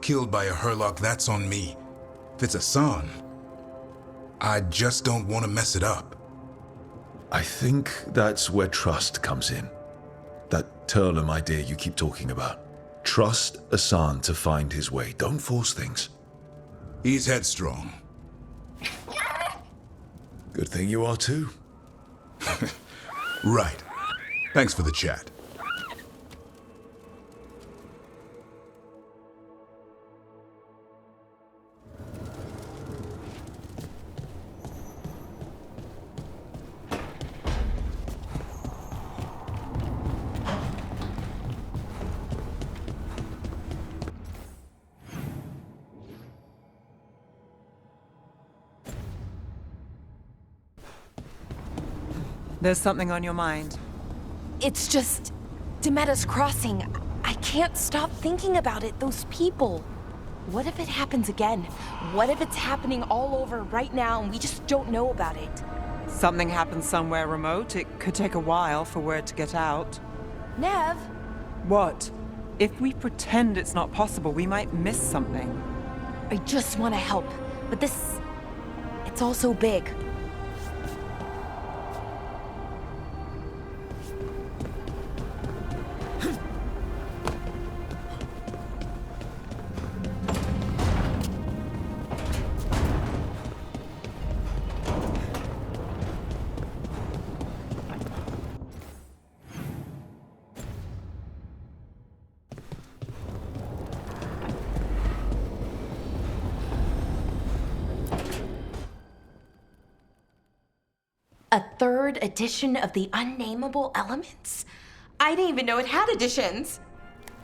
Killed by a Herlock, that's on me. If it's Hassan, I just don't want to mess it up. I think that's where trust comes in. That Turlum idea you keep talking about. Trust Hassan to find his way. Don't force things. He's headstrong. Good thing you are too. Right. Thanks for the chat. There's something on your mind. It's just... Demetta's Crossing. I can't stop thinking about it, those people. What if it happens again? What if it's happening all over right now and we just don't know about it? Something happens somewhere remote. It could take a while for word to get out. Nev? What? If we pretend it's not possible, we might miss something. I just want to help, but this... It's all so big. A third edition of the Unnameable Elements? I didn't even know it had editions.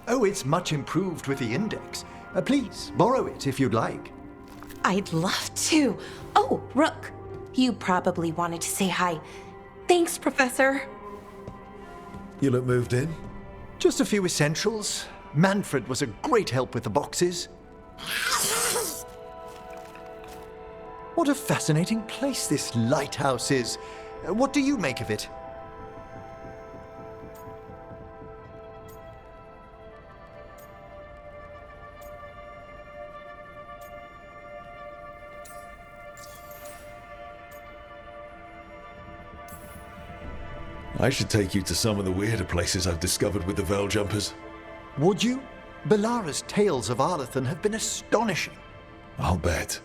Oh, it's much improved with the index. Please, borrow it if you'd like. I'd love to. Oh, Rook, you probably wanted to say hi. Thanks, Professor. You look moved in? Just a few essentials. Manfred was a great help with the boxes. What a fascinating place this lighthouse is. What do you make of it? I should take you to some of the weirder places I've discovered with the Veil Jumpers. Would you? Belara's tales of Arlathan have been astonishing. I'll bet.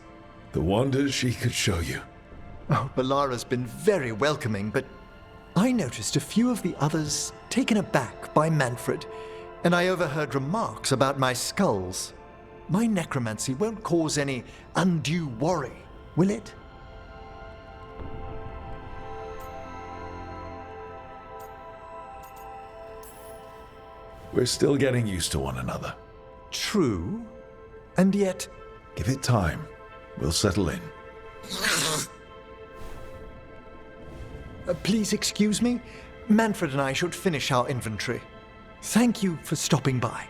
The wonders she could show you. Oh, Belara's been very welcoming, but I noticed a few of the others taken aback by Manfred, and I overheard remarks about my skulls. My necromancy won't cause any undue worry, will it? We're still getting used to one another. True, and yet... Give it time. We'll settle in. Please excuse me. Manfred and I should finish our inventory. Thank you for stopping by.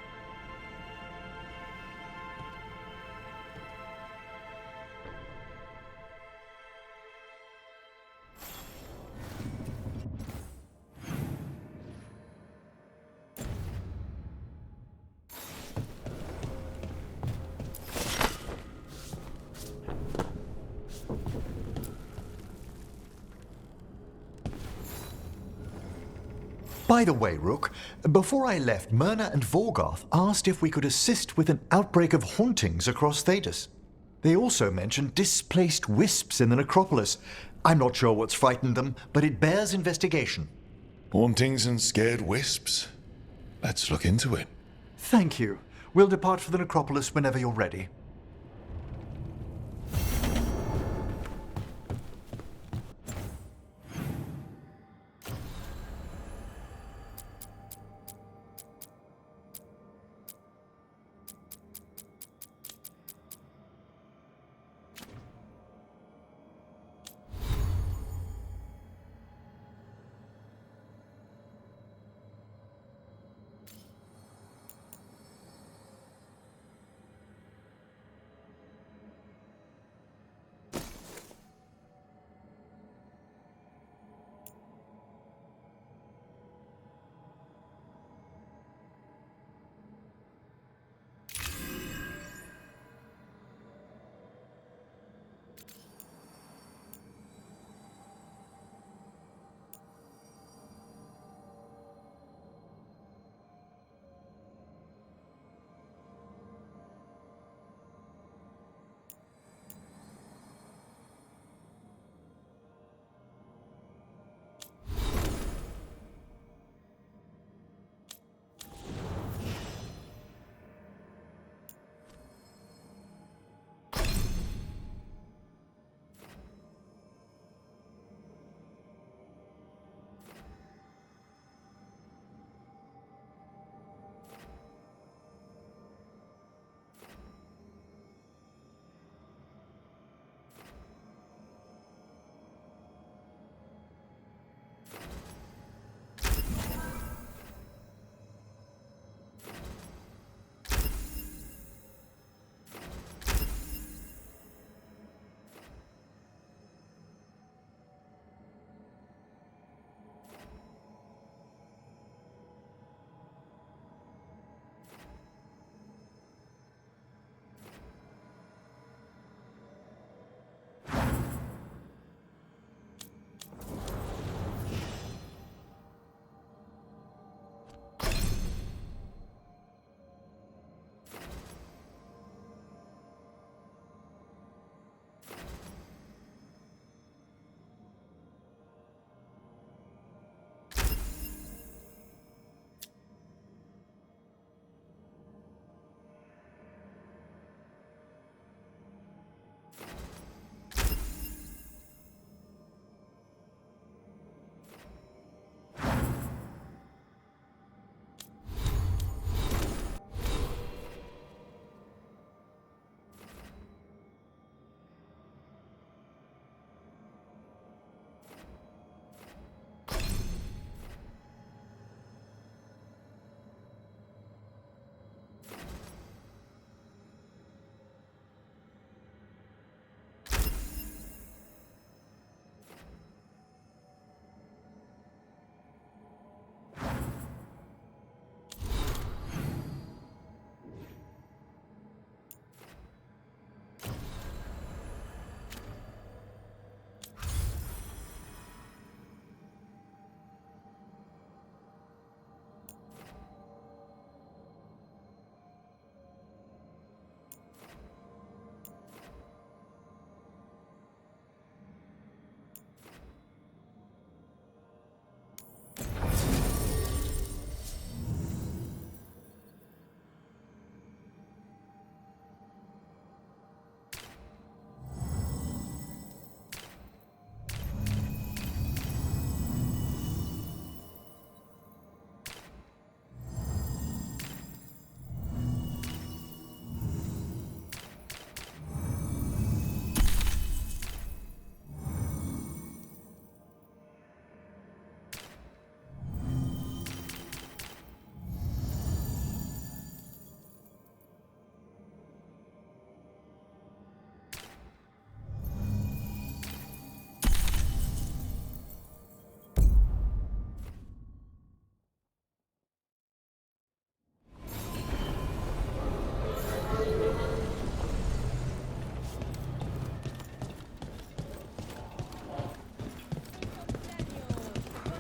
By the way, Rook, before I left, Myrna and Vorgoth asked if we could assist with an outbreak of hauntings across Thedas. They also mentioned displaced wisps in the necropolis. I'm not sure what's frightened them, but it bears investigation. Hauntings and scared wisps? Let's look into it. Thank you. We'll depart for the necropolis whenever you're ready.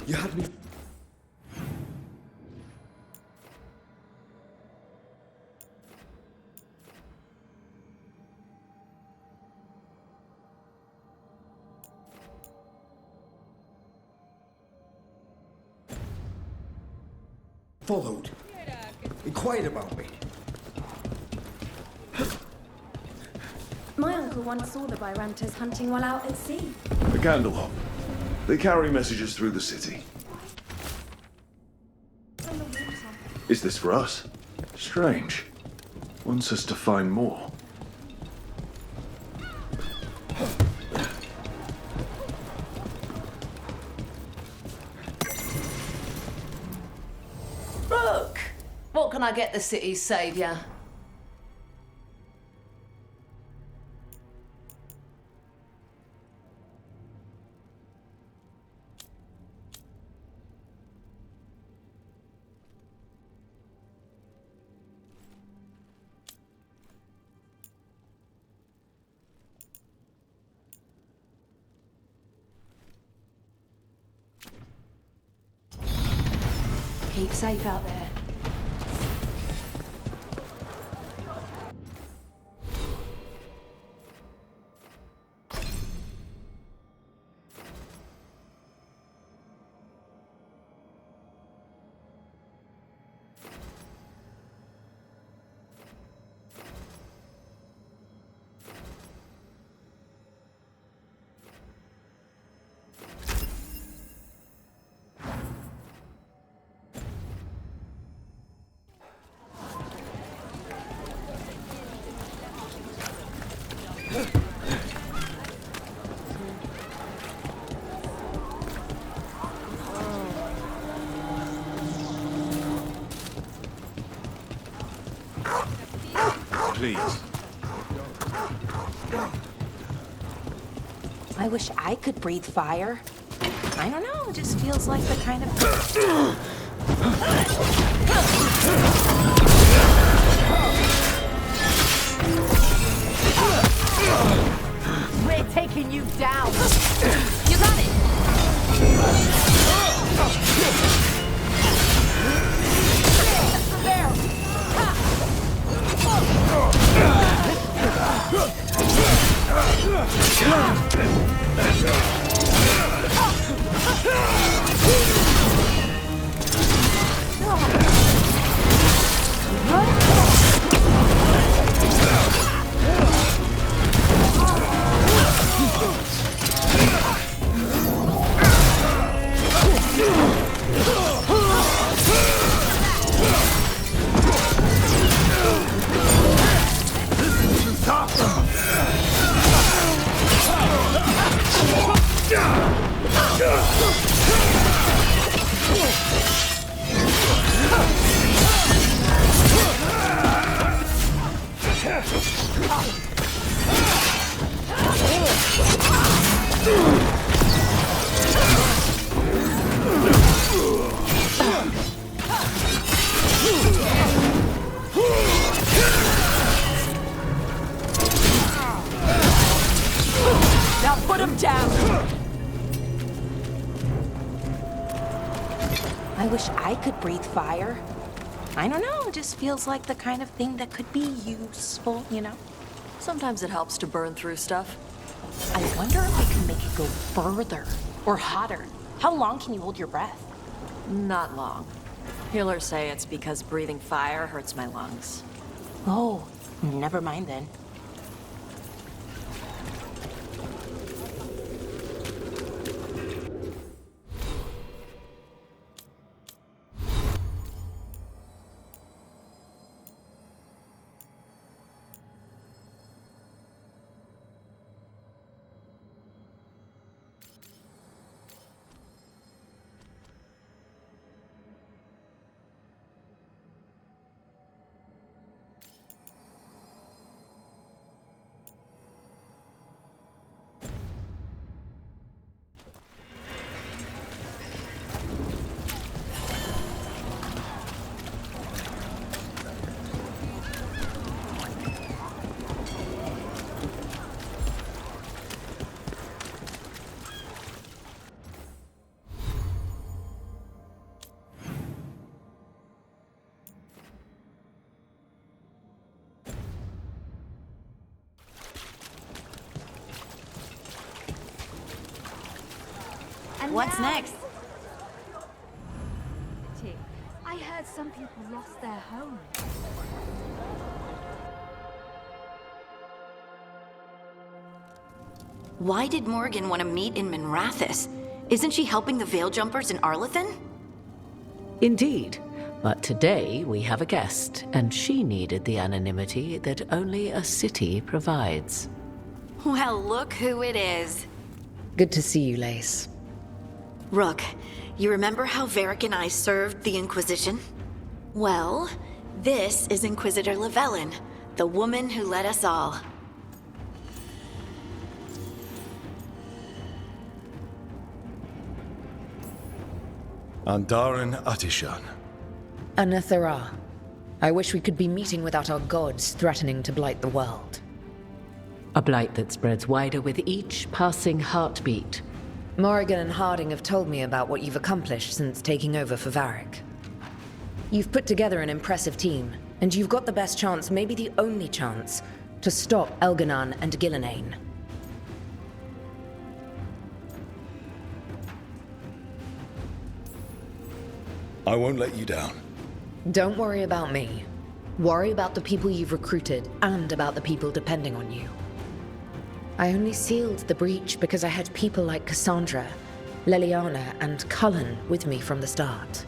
You had me. Followed. Be quiet about me. My uncle once saw the Byrantas hunting while out at sea. The Candlehop. They carry messages through the city. From the water. Is this for us? Strange. Wants us to find more. Rook! What can I get the city's saviour? Keep safe out there. Please. I wish I could breathe fire. I don't know, it just feels like the kind of... We're taking you down. You got it. There. Now put him down! I wish I could breathe fire. I don't know, it just feels like the kind of thing that could be useful, you know? Sometimes it helps to burn through stuff. I wonder if we can make it go further or hotter. How long can you hold your breath? Not long. Healers say it's because breathing fire hurts my lungs. Oh, never mind then. What's next? I heard some people lost their homes. Why did Morgan want to meet in Minrathous? Isn't she helping the Veil Jumpers in Arlathan? Indeed. But today we have a guest, and she needed the anonymity that only a city provides. Well, look who it is. Good to see you, Lace. Rook, you remember how Varric and I served the Inquisition? Well, this is Inquisitor Llewellyn, the woman who led us all. Andaran Atishan. Anathara. I wish we could be meeting without our gods threatening to blight the world. A blight that spreads wider with each passing heartbeat. Morrigan and Harding have told me about what you've accomplished since taking over for Varric. You've put together an impressive team, and you've got the best chance, maybe the only chance, to stop Elganon and Gillenane. I won't let you down. Don't worry about me. Worry about the people you've recruited, and about the people depending on you. I only sealed the breach because I had people like Cassandra, Leliana, and Cullen with me from the start.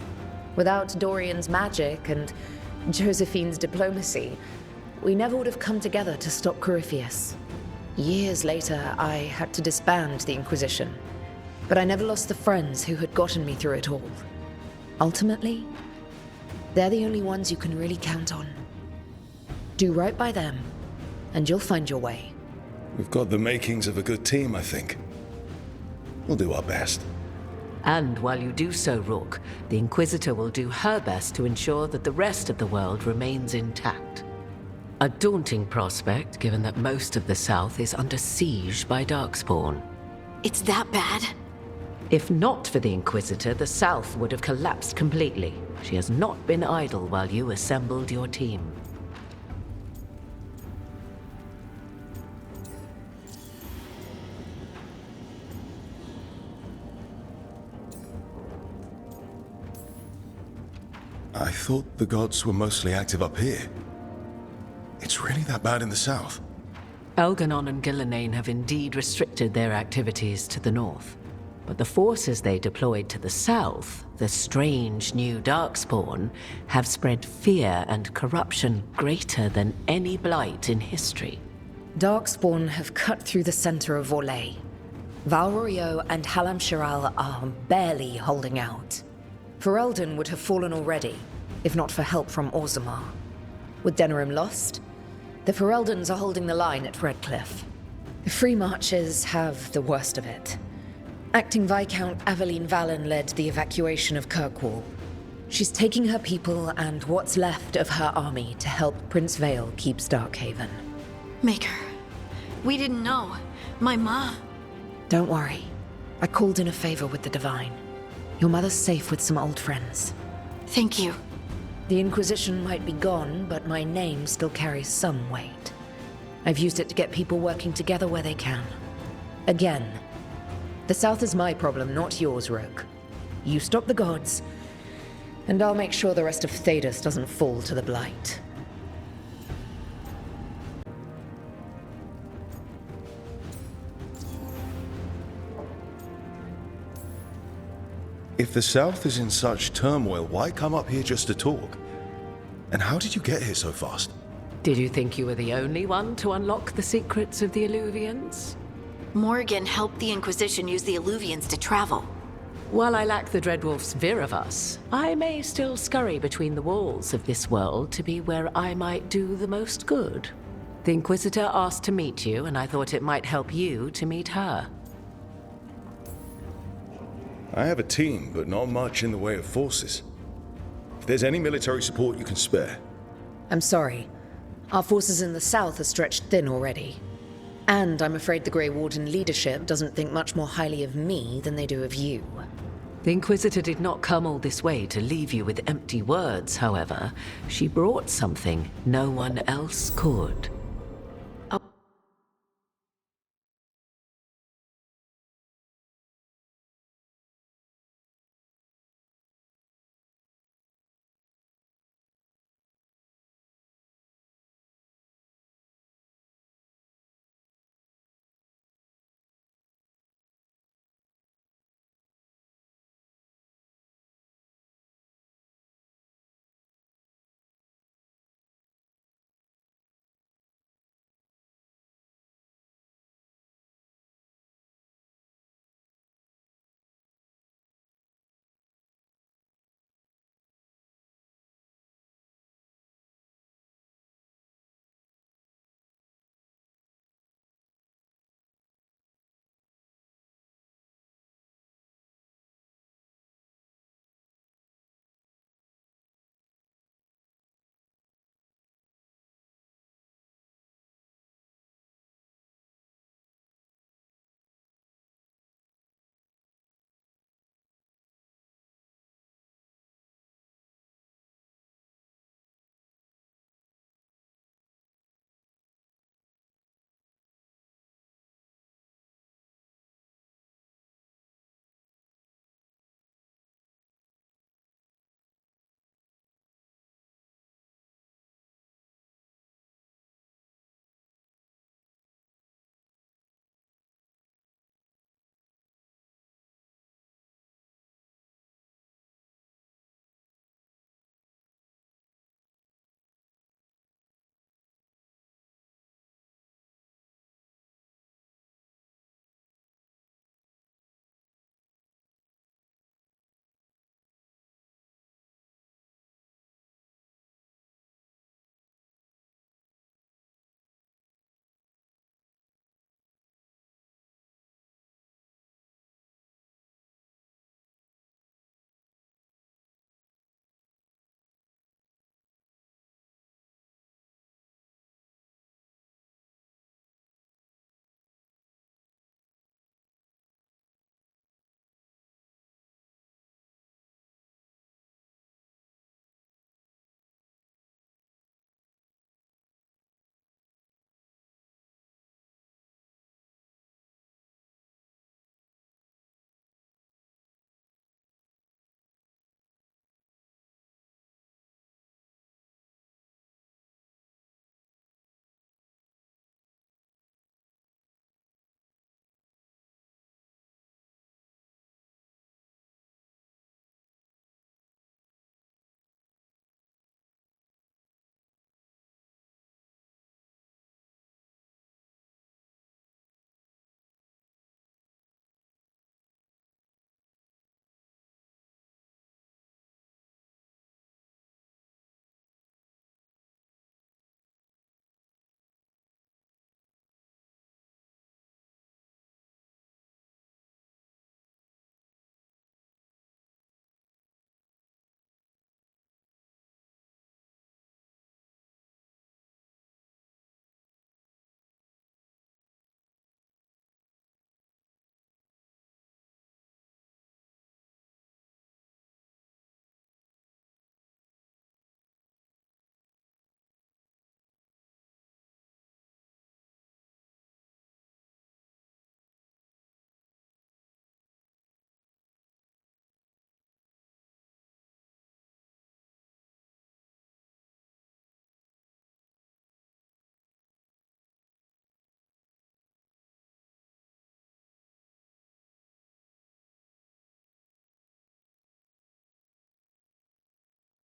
Without Dorian's magic and Josephine's diplomacy, we never would have come together to stop Corypheus. Years later, I had to disband the Inquisition, but I never lost the friends who had gotten me through it all. Ultimately, they're the only ones you can really count on. Do right by them, and you'll find your way. We've got the makings of a good team, I think. We'll do our best. And while you do so, Rook, the Inquisitor will do her best to ensure that the rest of the world remains intact. A daunting prospect, given that most of the South is under siege by Darkspawn. It's that bad? If not for the Inquisitor, the South would have collapsed completely. She has not been idle while you assembled your team. I thought the gods were mostly active up here. It's really that bad in the south? Elganon and Gillenane have indeed restricted their activities to the north. But the forces they deployed to the south, the strange new Darkspawn, have spread fear and corruption greater than any blight in history. Darkspawn have cut through the center of Orlais. Valrorio and Halam Shiral are barely holding out. Ferelden would have fallen already, if not for help from Orzammar. With Denerim lost, the Fereldans are holding the line at Redcliffe. The Free Marchers have the worst of it. Acting Viscount Aveline Valen led the evacuation of Kirkwall. She's taking her people and what's left of her army to help Prince Vale keep Starkhaven. Maker, we didn't know. My ma... Don't worry. I called in a favor with the Divine. Your mother's safe with some old friends. Thank you. The Inquisition might be gone, but my name still carries some weight. I've used it to get people working together where they can. Again, the South is my problem, not yours, Rook. You stop the gods, and I'll make sure the rest of Thedas doesn't fall to the Blight. If the South is in such turmoil, why come up here just to talk? And how did you get here so fast? Did you think you were the only one to unlock the secrets of the Illuvians? Morgan helped the Inquisition use the Illuvians to travel. While I lack the Dreadwolf's Viravus, I may still scurry between the walls of this world to be where I might do the most good. The Inquisitor asked to meet you, and I thought it might help you to meet her. I have a team, but not much in the way of forces. If there's any military support you can spare. I'm sorry. Our forces in the South are stretched thin already. And I'm afraid the Grey Warden leadership doesn't think much more highly of me than they do of you. The Inquisitor did not come all this way to leave you with empty words, however. She brought something no one else could.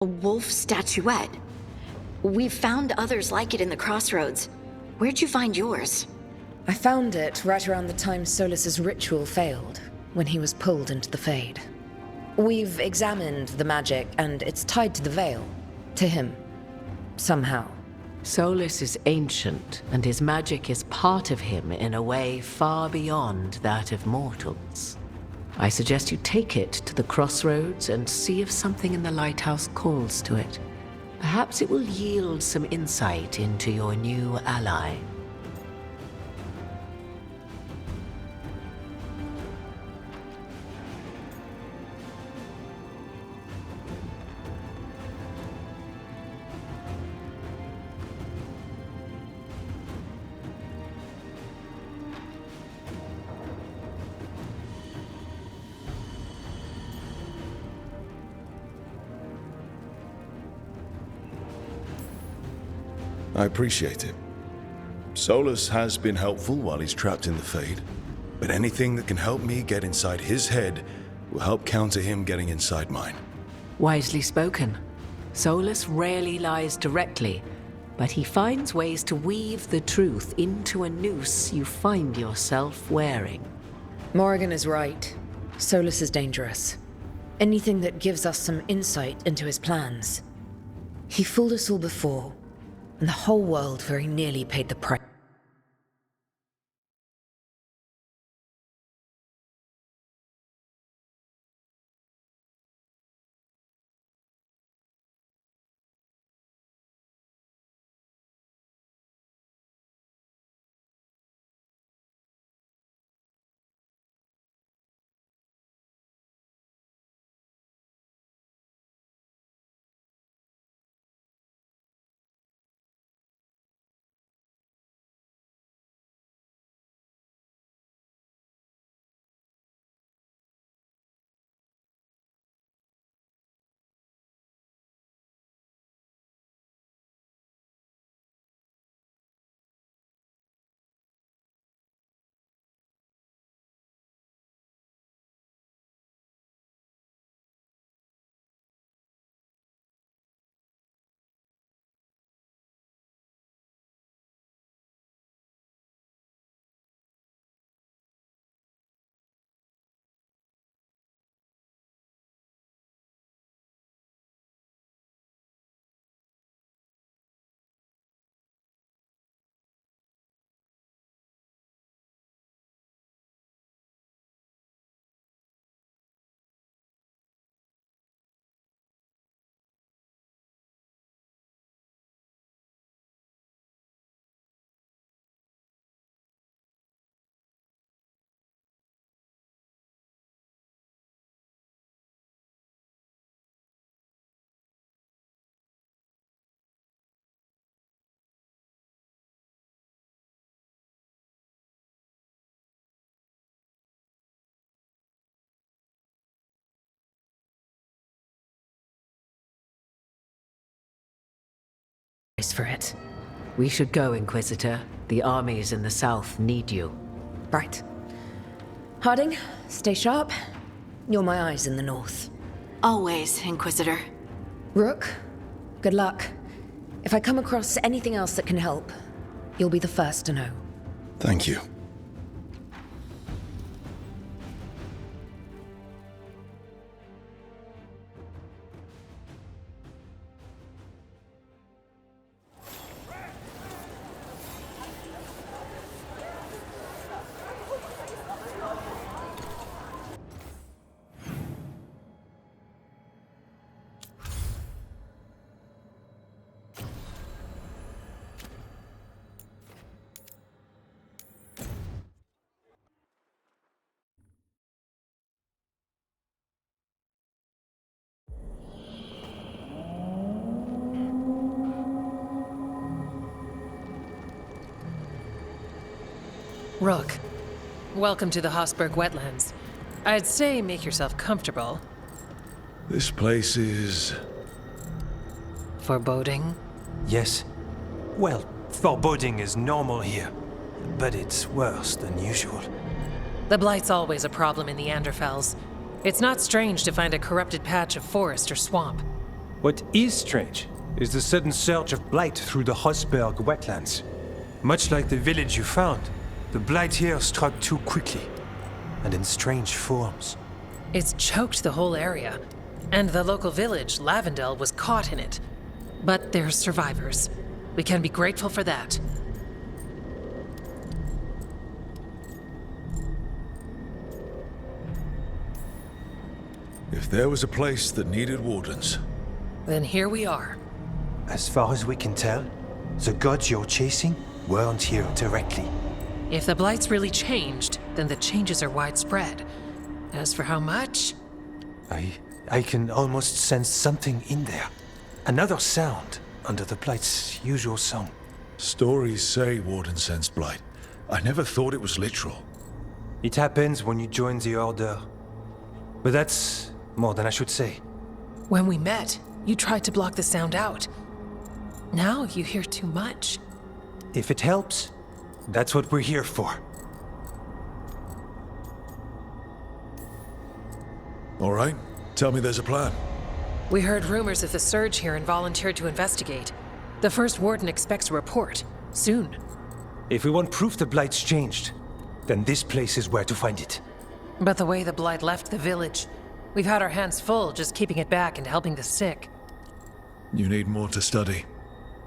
A wolf statuette? We've found others like it in the crossroads. Where'd you find yours? I found it right around the time Solus's ritual failed, when he was pulled into the Fade. We've examined the magic, and it's tied to the Veil. To him. Somehow. Solus is ancient, and his magic is part of him in a way far beyond that of mortals. I suggest you take it to the crossroads and see if something in the lighthouse calls to it. Perhaps it will yield some insight into your new ally. I appreciate it. Solus has been helpful while he's trapped in the Fade, but anything that can help me get inside his head will help counter him getting inside mine. Wisely spoken. Solus rarely lies directly, but he finds ways to weave the truth into a noose you find yourself wearing. Morrigan is right. Solus is dangerous. Anything that gives us some insight into his plans. He fooled us all before, and the whole world very nearly paid the price. For it. We should go, Inquisitor. The armies in the south need you. Right. Harding, stay sharp. You're my eyes in the north. Always, Inquisitor. Rook, good luck. If I come across anything else that can help, you'll be the first to know. Thank you. Rook, welcome to the Hossberg Wetlands. I'd say make yourself comfortable. This place is... foreboding? Yes. Well, foreboding is normal here, but it's worse than usual. The Blight's always a problem in the Anderfells. It's not strange to find a corrupted patch of forest or swamp. What is strange is the sudden surge of blight through the Hosberg wetlands. Much like the village you found, the blight here struck too quickly, and in strange forms. It's choked the whole area, and the local village, Lavendel, was caught in it. But they're survivors. We can be grateful for that. If there was a place that needed wardens, Then here we are. As far as we can tell, the gods you're chasing weren't here directly. If the blight's really changed, then the changes are widespread. As for how much? I can almost sense something in there. Another sound under the blight's usual song. stories say Warden sensed blight. I never thought it was literal. It happens when you join the Order. But that's more than I should say. When we met, you tried to block the sound out. Now you hear too much. If it helps, that's what we're here for. All right, tell me there's a plan. We heard rumors of the surge here and volunteered to investigate. The first warden expects a report. Soon. If we want proof the Blight's changed, then this place is where to find it. But the way the Blight left the village, we've had our hands full just keeping it back and helping the sick. You need more to study.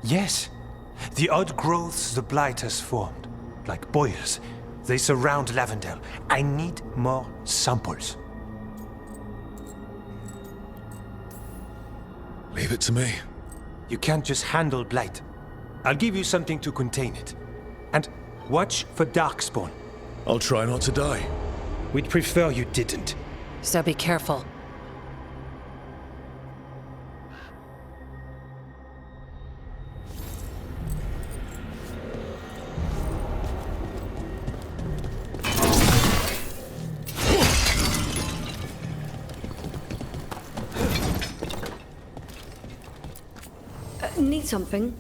Yes. The odd growths the Blight has formed, like boils, they surround Lavendel. I need more samples. Leave it to me. You can't just handle Blight. I'll give you something to contain it. And watch for Darkspawn. I'll try not to die. We'd prefer you didn't. So be careful. Need something?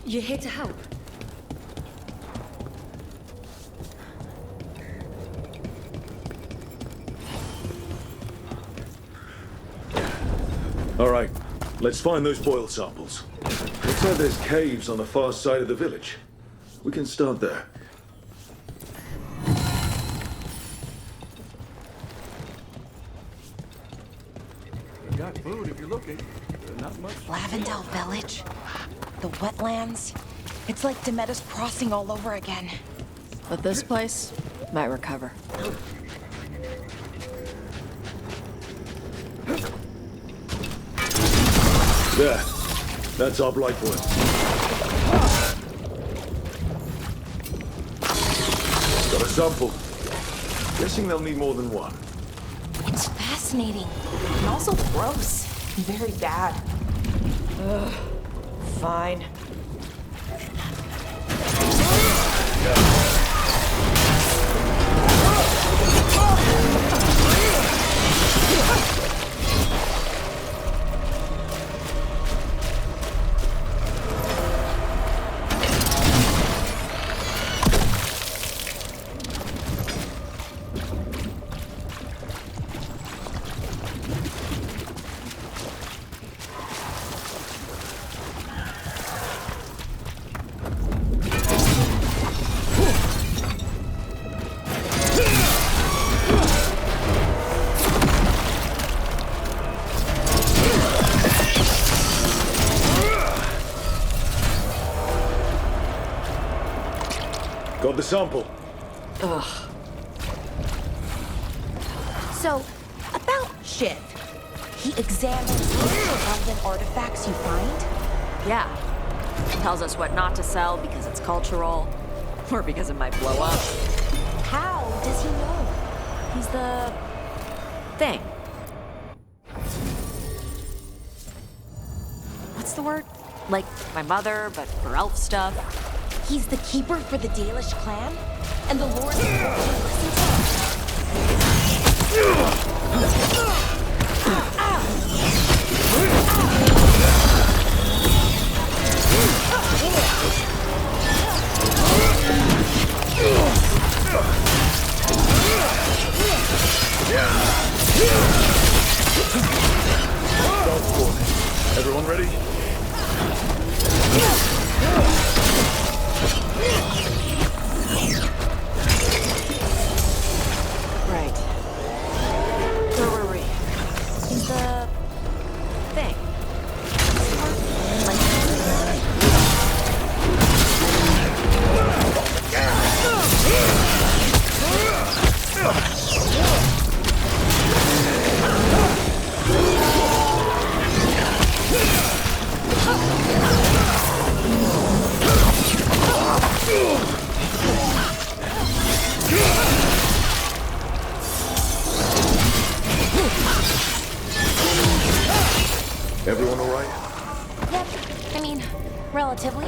You're here to help. All right, let's find those boil samples. Looks like there's caves on the far side of the village. We can start there. We got food if you're looking. Not much. Lavendel Village? The wetlands? It's like Demeter's Crossing all over again. But this place might recover. There. That's our blight boil. Got a sample. Guessing they'll need more than one. It's fascinating. And also gross. Very bad. Ugh. Fine. Got the sample. Ugh. So, about Shiv. He examines the relevant artifacts you find? Yeah. Tells us what not to sell because it's cultural, or because it might blow up. How does he know? He's the thing. What's the word? Like my mother, but for elf stuff. He's the keeper for the Dalish clan? And the Lord of the Listen to him. Everyone ready? Right. Where were we? The thing. Everyone all right? Yep. I mean, relatively.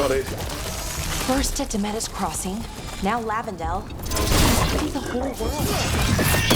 got it. First at Demetta's Crossing, now Lavendel. This could be the whole world.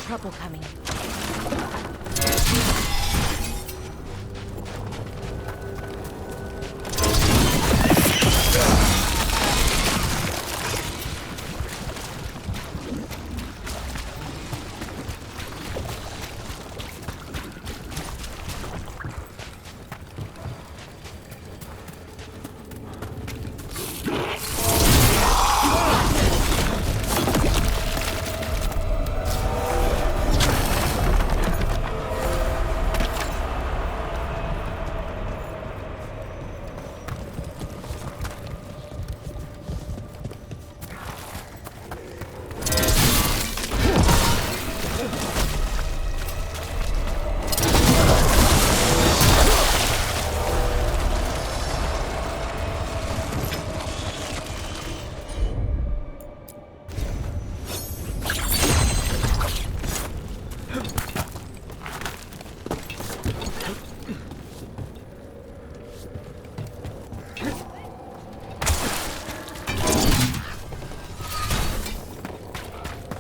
Trouble coming.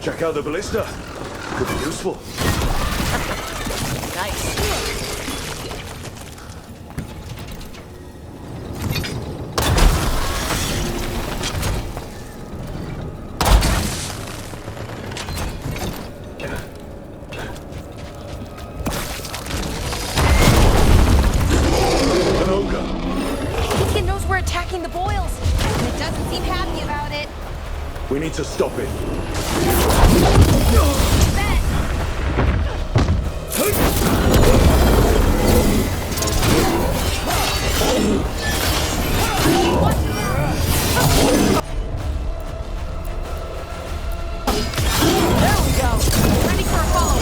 Check out the ballista. Could be useful. Nice. Deacon knows we're attacking the boils, and it doesn't seem happy about it. We need to stop it. There we go. Ready for a follow.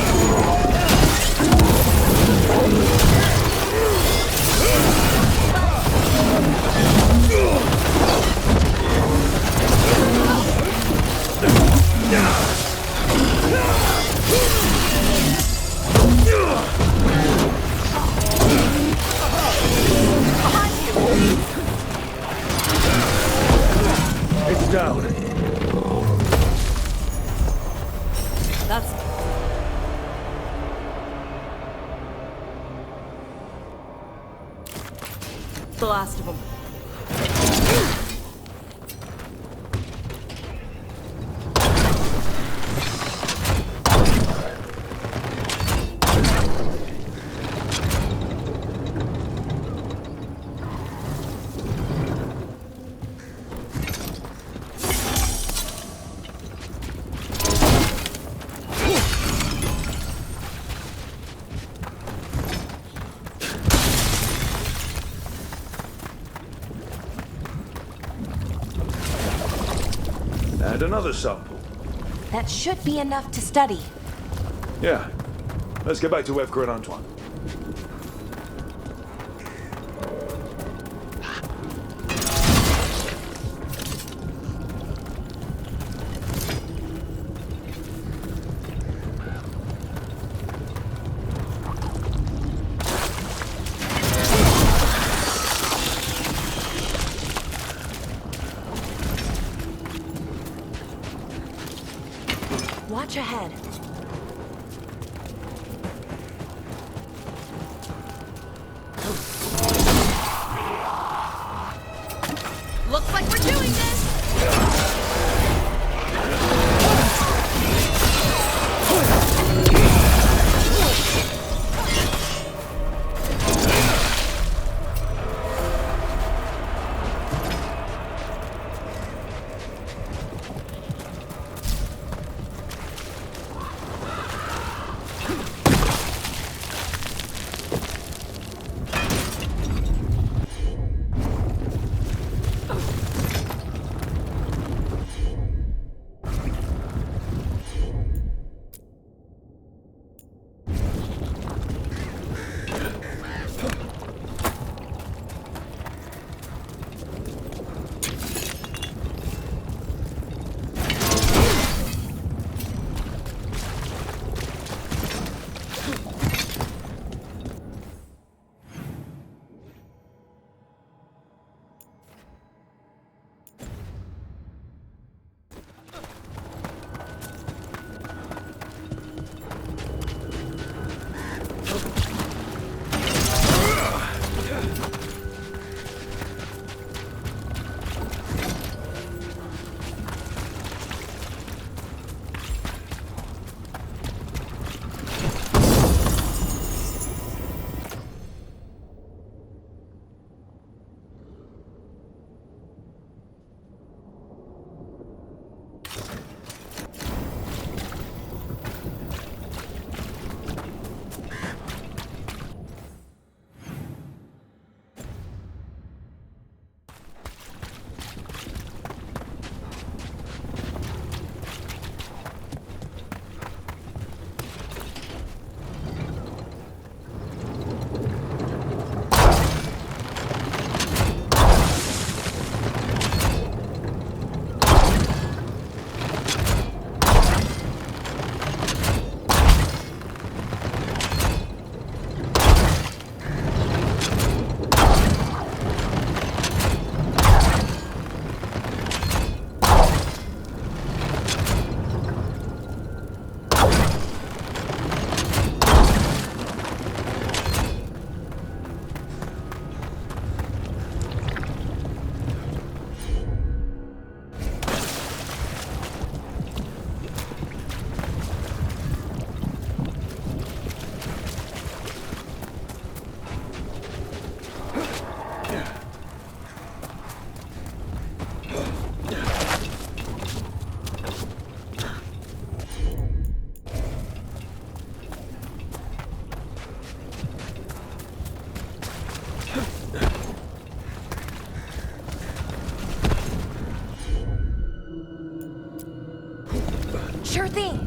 It's down. That's... the last of them. And another sample. That should be enough to study. Yeah. Let's get back to Veilguard and Antoine. Watch ahead. Looks like we're doing this! Sure thing.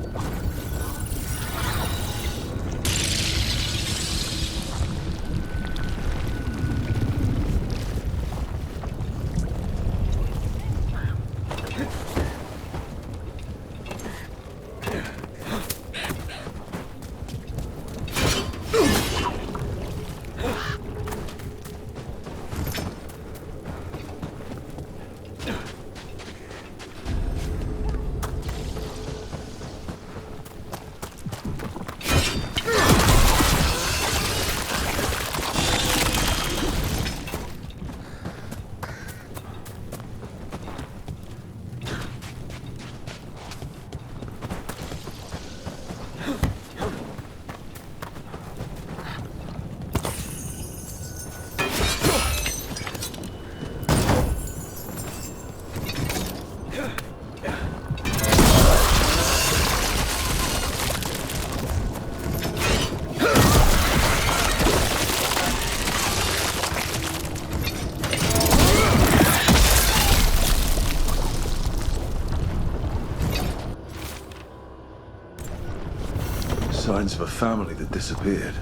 Signs of a family that disappeared.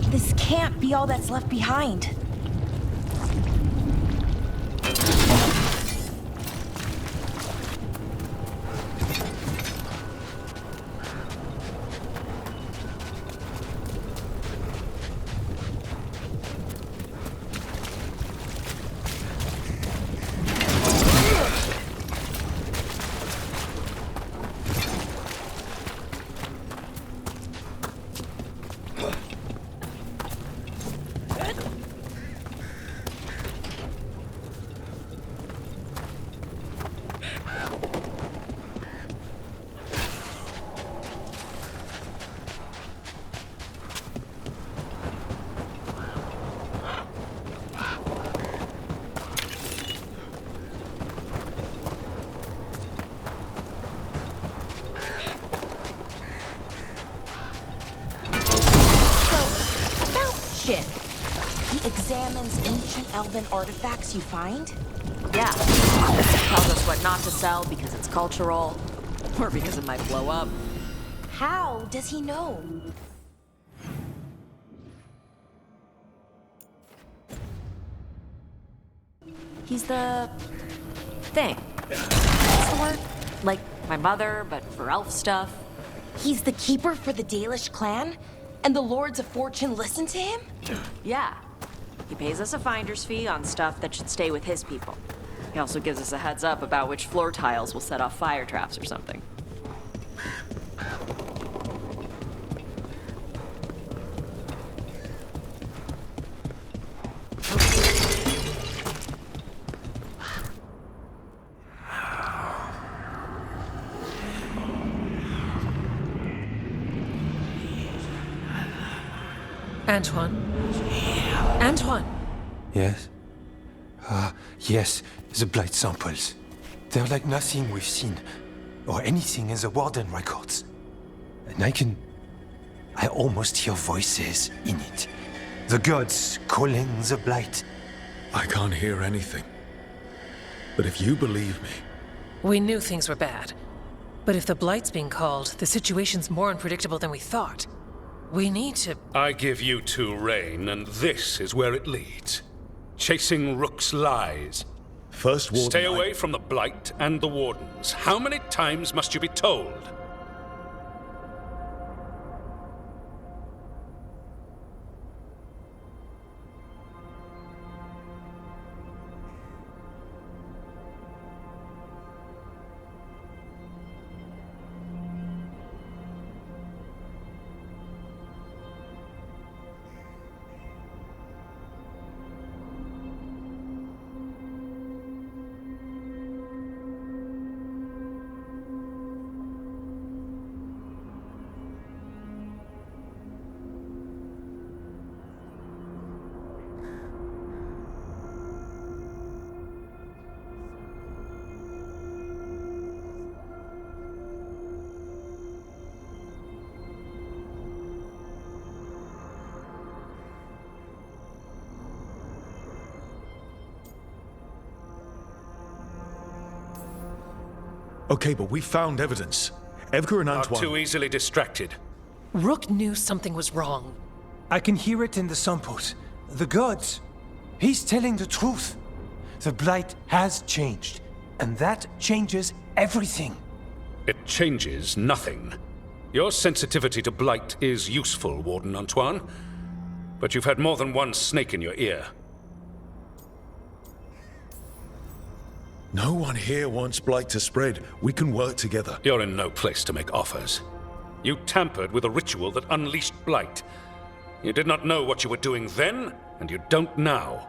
This can't be all that's left behind. He examines ancient elven artifacts you find? Yeah. Tells us what not to sell because it's cultural, or because it might blow up. How does he know? He's the thing. What's the word? Like my mother, but for elf stuff. He's the keeper for the Dalish clan? And the Lords of Fortune listen to him? Yeah. He pays us a finder's fee on stuff that should stay with his people. He also gives us a heads up about which floor tiles will set off fire traps or something. Antoine? Antoine! Yes? Yes, the blight samples. They're like nothing we've seen, or anything in the Warden records. And I almost hear voices in it. The gods calling the blight. I can't hear anything. But if you believe me... We knew things were bad. But if the blight's being called, the situation's more unpredictable than we thought. We need to... I give you two reign, and this is where it leads. Chasing Rook's lies. First Warden... Stay away from the Blight and the Wardens. How many times must you be told? Okay, but we found evidence. Evgar and are Antoine... too easily distracted. Rook knew something was wrong. I can hear it in the samples. The gods. He's telling the truth. The Blight has changed, and that changes everything. It changes nothing. Your sensitivity to blight is useful, Warden Antoine, but you've had more than one snake in your ear. No one here wants blight to spread. We can work together. You're in no place to make offers. You tampered with a ritual that unleashed blight. You did not know what you were doing then, and you don't now.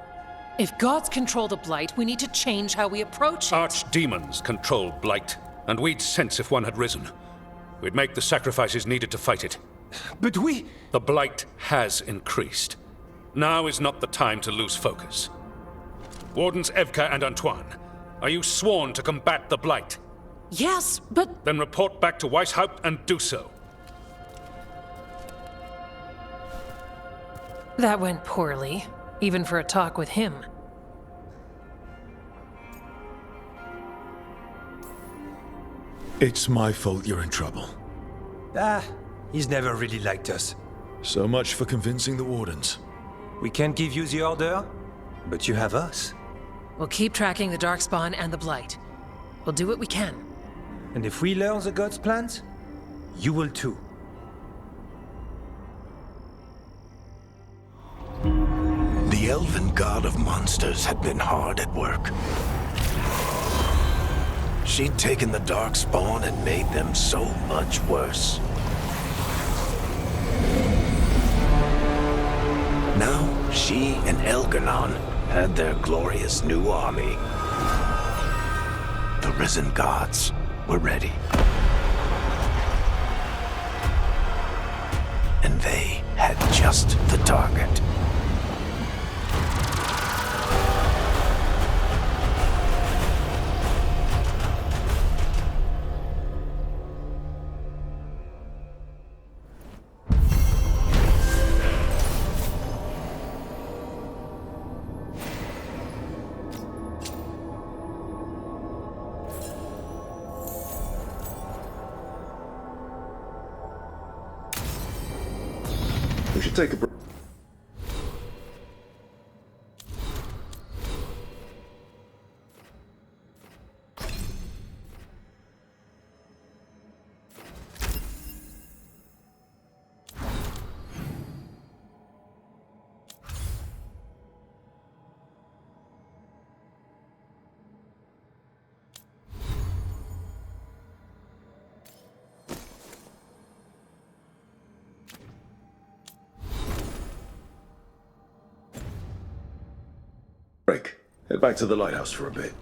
If gods control the Blight, we need to change how we approach it. Archdemons control blight, and we'd sense if one had risen. We'd make the sacrifices needed to fight it. But we... The blight has increased. Now is not the time to lose focus. Wardens Evka and Antoine, are you sworn to combat the blight? Yes, but... Then report back to Weishaupt and do so. That went poorly, even for a talk with him. It's my fault you're in trouble. He's never really liked us. So much for convincing the Wardens. We can't give you the order, but you have us. We'll keep tracking the Darkspawn and the Blight. We'll do what we can. And if we learn the gods' plans, you will too. The elven god of monsters had been hard at work. She'd taken the Darkspawn and made them so much worse. Now, she and Elgar'nan had their glorious new army. The risen gods were ready. And they had just the target. We should take a break. Head back to the lighthouse for a bit.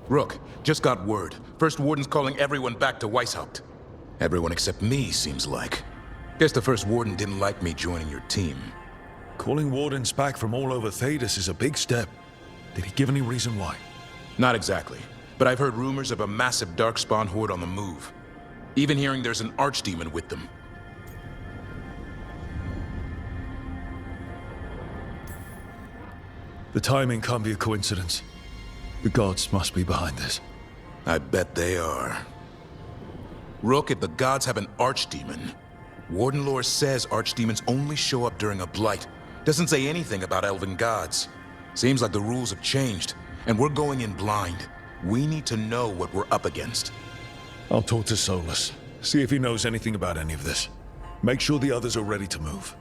Rook, just got word. First Warden's calling everyone back to Weishaupt. Everyone except me, seems like. Guess the First Warden didn't like me joining your team. Calling Wardens back from all over Thedas is a big step. Did he give any reason why? Not exactly, but I've heard rumors of a massive Darkspawn horde on the move. Even hearing there's an Archdemon with them. The timing can't be a coincidence. The gods must be behind this. I bet they are. Rook, if the gods have an Archdemon, Warden lore says Archdemons only show up during a blight. Doesn't say anything about elven gods. Seems like the rules have changed, and we're going in blind. We need to know what we're up against. I'll talk to Solus, see if he knows anything about any of this. Make sure the others are ready to move.